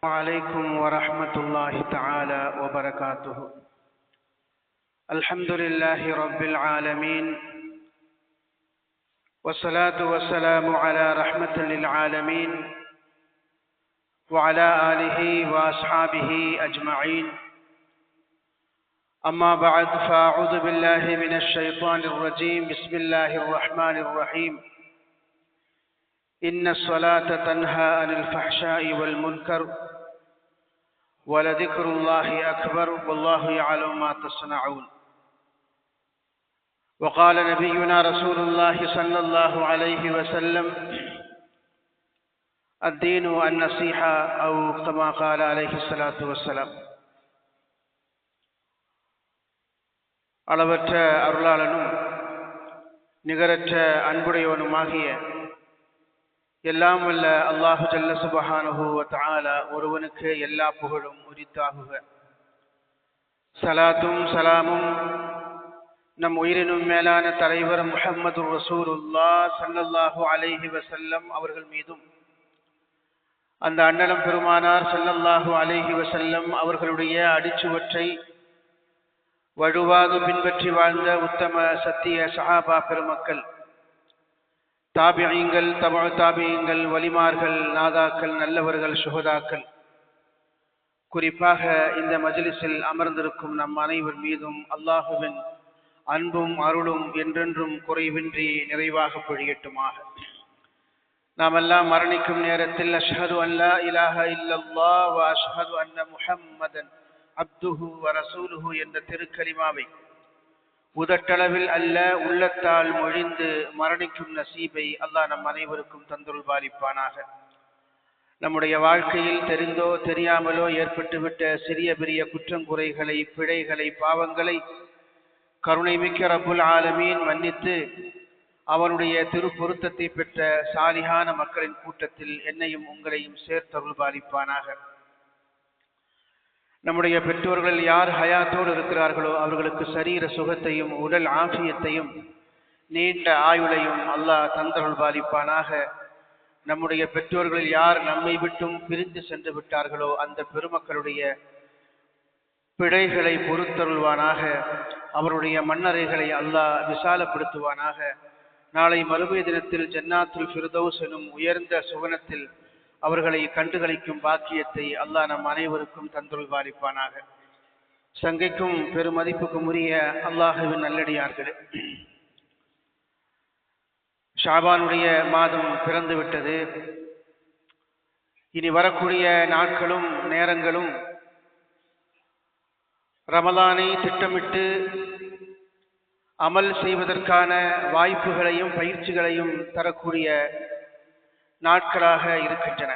عليكم ورحمة الله تعالى وبركاته. الحمد لله رب العالمين، والصلاة والسلام على رحمة للعالمين وعلى آله وأصحابه أجمعين. أما بعد، فأعوذ بالله من الشيطان الرجيم. بسم الله الرحمن الرحيم. إن الصلاة تنهى عن الفحشاء والمنكر ولذكر الله أكبر والله يعلم ما تصنعون. وقال نبينا رسول الله صلى الله عليه وسلم: الدين النصيحة، أو كما قال عليه الصلاة والسلام. அளவற்ற அருளாளனும் நிகரற்ற அன்புடையவனுமாகிய எல்லாம் வல்ல அல்லாஹு ஜல்ல சுப்ஹானஹு வ தஆலா ஒருவனுக்கு எல்லா புகழும் உரித்தாகுக. சலாத்தும் சலாமும் நம் உயிரினும் மேலான தலைவர் முஹம்மது ரசூலுல்லாஹ் ஸல்லல்லாஹு அலைஹி வஸல்லம் அவர்கள் மீதும், அந்த அண்ணலம் பெருமானார் ஸல்லல்லாஹு அலைஹி வஸல்லம் அவர்களுடைய அடிச்சுவற்றை வழுவாது பின்பற்றி வாழ்ந்த உத்தம சத்திய சஹாபா பெருமக்கள், தாபிஈங்கள், தபஅ தாபிஈங்கள், வலிமார்கள், நாதாக்கள், நல்லவர்கள், சுஹதாக்கள், குறிப்பாக இந்த மஜ்லிஸில் அமர்ந்திருக்கும் நம் அனைவர் மீதும் அல்லாஹுவின் அன்பும் அருளும் என்றென்றும் குறைவின்றி நிறைவாக பொழியட்டுமாக. நாமெல்லாம் மரணிக்கும் நேரத்தில் அஷ்ஹது அன் லா இலாஹ இல்லல்லாஹ் வ அஷ்ஹது அன்ன முஹம்மதன் அப்துஹு வ ரசூலுஹு என்ற திருக்கலிமாவை உதட்டளவில் அல்ல உள்ளத்தால் மொழிந்து மரணிக்கும் நசீபை அல்லாஹ் நம் அனைவருக்கும் தந்தருள் பாலிப்பானாக. நம்முடைய வாழ்க்கையில் தெரிந்தோ தெரியாமலோ ஏற்பட்டுவிட்ட சிறிய பெரிய குற்றங்குறைகளை, பிழைகளை, பாவங்களை கருணை மிக்க ரப்புல் ஆலமீன் மன்னித்து அவனுடைய திரு பொருத்தத்தை பெற்ற சாலிஹான மக்களின் கூட்டத்தில் என்னையும் உங்களையும் சேர்த்தருள் பாலிப்பானாக. நம்முடைய பெற்றோர்கள் யார் ஹயாத்தோடு இருக்கிறார்களோ அவர்களுக்கு சரீர சுகத்தையும் உடல் ஆஃபியத்தையும் நீண்ட ஆயுளையும் அல்லாஹ் தந்தருள் பாலிப்பானாக. நம்முடைய பெற்றோர்கள் யார் நம்மை விட்டும் பிரிந்து சென்று விட்டார்களோ அந்த பெருமக்களுடைய பிழைகளை பொறுத்தருள்வானாக. அவருடைய மண்ணறைகளை அல்லாஹ் விசாலப்படுத்துவானாக. நாளை மறுமை தினத்தில் ஜன்னாத்துல் ஃபிர்தௌஸ் எனும் உயர்ந்த சுவனத்தில் அவர்களை கண்டுகளிக்கும் பாக்கியத்தை அல்லாஹ் நம் அனைவருக்கும் தந்தருள் பாலிப்பானாக. சங்கைக்கும் பெருமதிப்புக்கும் உரிய அல்லாஹுவின் நல்லடியார்களே, ஷாபானுடைய மாதம் பிறந்து விட்டது. இனி வரக்கூடிய நாட்களும் நேரங்களும் ரமலானை திட்டமிட்டு அமல் செய்வதற்கான வாய்ப்புகளையும் பயிற்சிகளையும் தரக்கூடிய நாட்களாக இருக்கின்றன.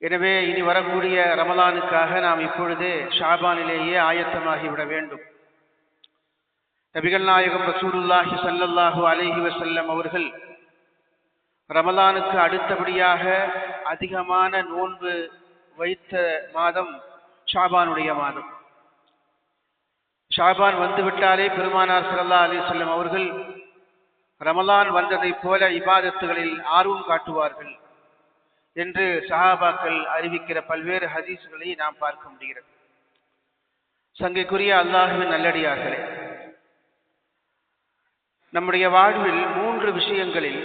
எனவே இனி வரக்கூடிய ரமலானுக்காக நாம் இப்பொழுதே ஷாபானிலேயே ஆயத்தமாகிவிட வேண்டும். நபிகள் நாயகம் ரசூலுல்லாஹி ஸல்லல்லாஹு அலைஹி வஸல்லம் அவர்கள் ரமலானுக்கு அடுத்தபடியாக அதிகமான நோன்பு வைத்த மாதம் ஷாபானுடைய மாதம். ஷாபான் வந்துவிட்டாலே பெருமானார் ஸல்லல்லாஹு அலைஹி வஸல்லம் அவர்கள் ரமலான் வந்ததைப் போல இபாதத்துகளில் ஆர்வம் காட்டுவார்கள் என்று சஹாபாக்கள் அறிவிக்கிற பல்வேறு ஹதீஸ்களை நாம் பார்க்க முடிகிறது. சங்கைக்குரிய அல்லாஹுவின் நல்லடியார்களே, நம்முடைய வாழ்வில் 3 விஷயங்களில்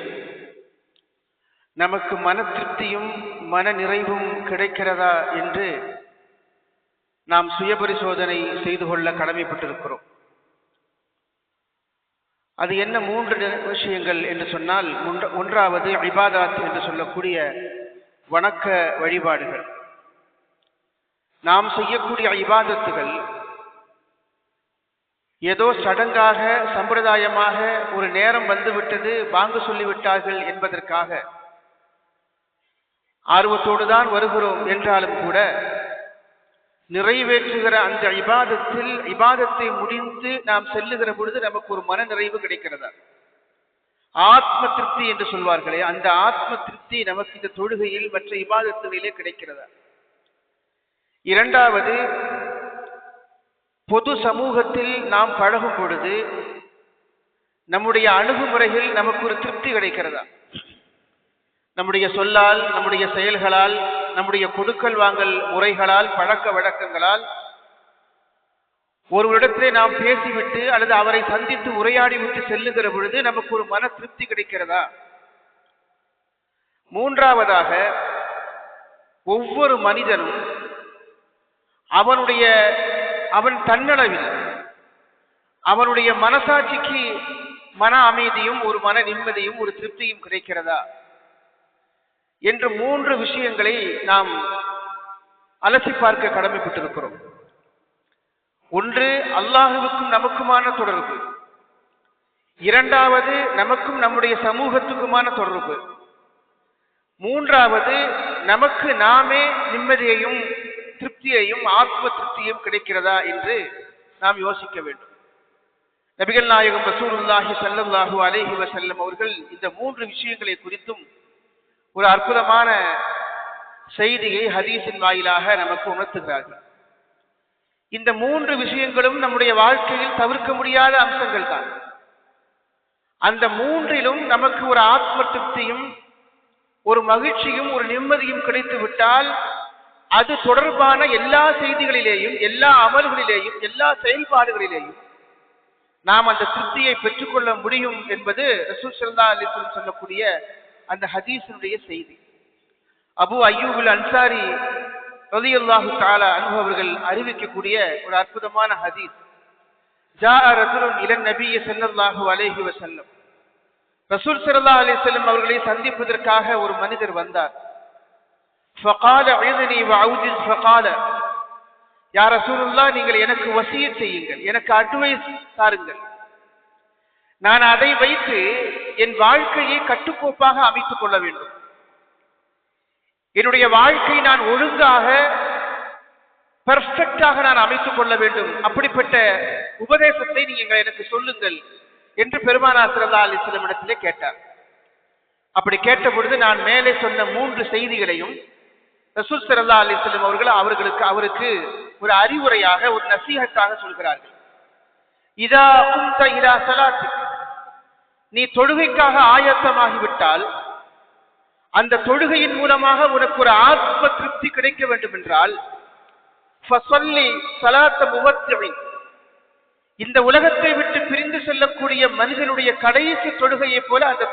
நமக்கு மன திருப்தியும் மன நிறைவும் கிடைக்கிறதா என்று நாம் சுயபரிசோதனை செய்து கொள்ள கடமைப்பட்டிருக்கிறோம். அது என்ன 3 விஷயங்கள் என்று சொன்னால், ஒன்றாவது இபாதத் என்று சொல்லக்கூடிய வணக்க வழிபாடுகள். நாம் செய்யக்கூடிய இபாதத்துகள் ஏதோ சடங்காக சம்பிரதாயமாக ஒரு நேரம் வந்துவிட்டது, வாங்க சொல்லிவிட்டார்கள் என்பதற்காக ஆர்வத்தோடு தான் வருகிறோம் என்றாலும் கூட நிறைவேற்றுகிற அந்த இபாதத்தை முடிந்து நாம் செல்லுகிற பொழுது நமக்கு ஒரு மன நிறைவு கிடைக்கிறதா, ஆத்ம திருப்தி என்று சொல்வார்களே, அந்த ஆத்ம திருப்தி நமக்கு இந்த தொழுகையில் மற்ற இபாதத்துகளிலே கிடைக்கிறதா. இரண்டாவது, பொது சமூகத்தில் நாம் பழகும் பொழுது நம்முடைய அணுகுமுறையில் நமக்கு ஒரு திருப்தி கிடைக்கிறதா. நம்முடைய சொல்லால், நம்முடைய செயல்களால், நம்முடைய கொடுக்கல் வாங்கல் முறைகளால், பழக்க வழக்கங்களால் ஒருவரிடத்திலே நாம் பேசிவிட்டு அல்லது அவரை சந்தித்து உரையாடி விட்டு செல்லுகிற பொழுது நமக்கு ஒரு மன திருப்தி கிடைக்கிறதா? மூன்றாவதாக, ஒவ்வொரு மனிதனும் அவன் தன்னளவில் அவனுடைய மனசாட்சிக்கு மன அமைதியும் ஒரு மன நிம்மதியும் ஒரு திருப்தியும் கிடைக்கிறதா என்று மூன்று விஷயங்களை நாம் அலசி பார்க்க கடமைப்பட்டிருக்கிறோம். ஒன்று, அல்லாஹுவுக்கும் நமக்குமான தொடர்பு. இரண்டாவது, நமக்கும் நம்முடைய சமூகத்துக்குமான தொடர்பு. மூன்றாவது, நமக்கு நாமே நிம்மதியையும் திருப்தியையும் ஆத்ம திருப்தியும் கிடைக்கிறதா என்று நாம் யோசிக்க வேண்டும். நபிகள் நாயகம் ரசூலுல்லாஹி ஸல்லல்லாஹு அலைஹி வஸல்லம் அவர்கள் இந்த மூன்று விஷயங்களை குறித்தும் ஒரு அற்புதமான செய்தியை ஹதீஸின் வாயிலாக நமக்கு உணர்த்துகிறார்கள். இந்த மூன்று விஷயங்களும் நம்முடைய வாழ்க்கையில் தவிர்க்க முடியாத அம்சங்கள் தான். அந்த மூன்றிலும் நமக்கு ஒரு ஆத்ம திருப்தியும் ஒரு மகிழ்ச்சியும் ஒரு நிம்மதியும் கிடைத்து விட்டால் அது தொடர்பான எல்லா செய்திகளிலேயும், எல்லா அமல்களிலேயும், எல்லா செயல்பாடுகளிலேயும் நாம் அந்த திருப்தியை பெற்றுக்கொள்ள முடியும் என்பது ரசூல் ஸல்லல்லாஹு அலைஹி வஸல்லம் சொல்லக்கூடிய அந்த ஹதீஸினுடைய செய்தி. அபூ அய்யூப் அல் அன்சாரி ரலியல்லாஹு தஆலா அன்ஹு அவர்கள் அறிவிக்கக்கூடிய ஒரு அற்புதமான ஹதீஸ். ஜாஅ ரஜுலுன் இலன் நபி ஸல்லல்லாஹு அலைஹி வஸல்லம், ரசூல் ஸல்லல்லாஹு அலைஹி வஸல்லம் அவர்களை சந்திப்பதற்காக ஒரு மனிதர் வந்தார். ஃபகால உஇத்னி வஅவுஜிஸ், ஃபகால யா ரசூலுல்லாஹ், நீங்கள் எனக்கு வசியத் செய்யுங்கள், எனக்கு அட்வைஸ் தாருங்கள், நான் அதை வைத்து என் வாழ்க்கையை கட்டுக்கோப்பாக அமைத்துக் கொள்ள வேண்டும், என்னுடைய வாழ்க்கை நான் ஒழுங்காக பெர்ஃபெக்டாக நான் அமைத்துக் கொள்ள வேண்டும், அப்படிப்பட்ட உபதேசத்தை நீங்கள் எனக்கு சொல்லுங்கள் என்று பெருமானார் ஸல்லல்லாஹு அலைஹி வஸல்லம் இடத்திலே கேட்டார். அப்படி கேட்ட பொழுது நான் மேலே சொன்ன மூன்று செய்திகளையும் ரசூல் ஸல்லல்லாஹு அலைஹி வஸல்லம் அவருக்கு ஒரு அறிவுரையாக, ஒரு நசீஹத்தாக சொல்கிறார்கள். இதா குன்த இலா ஸலாத்திக், நீ தொழுகைக்காக ஆயத்தமாகிவிட்டால், அந்த தொழுகையின் மூலமாக உனக்கு ஒரு ஆத்ம திருப்தி கிடைக்க வேண்டும் என்றால், ஃபஸல்லி ஸலாத்த முவத்திஇன், இந்த உலகத்தை விட்டு பிரிந்து செல்லக்கூடிய மனிதனுடைய கடைசி தொழுகையை போல அந்த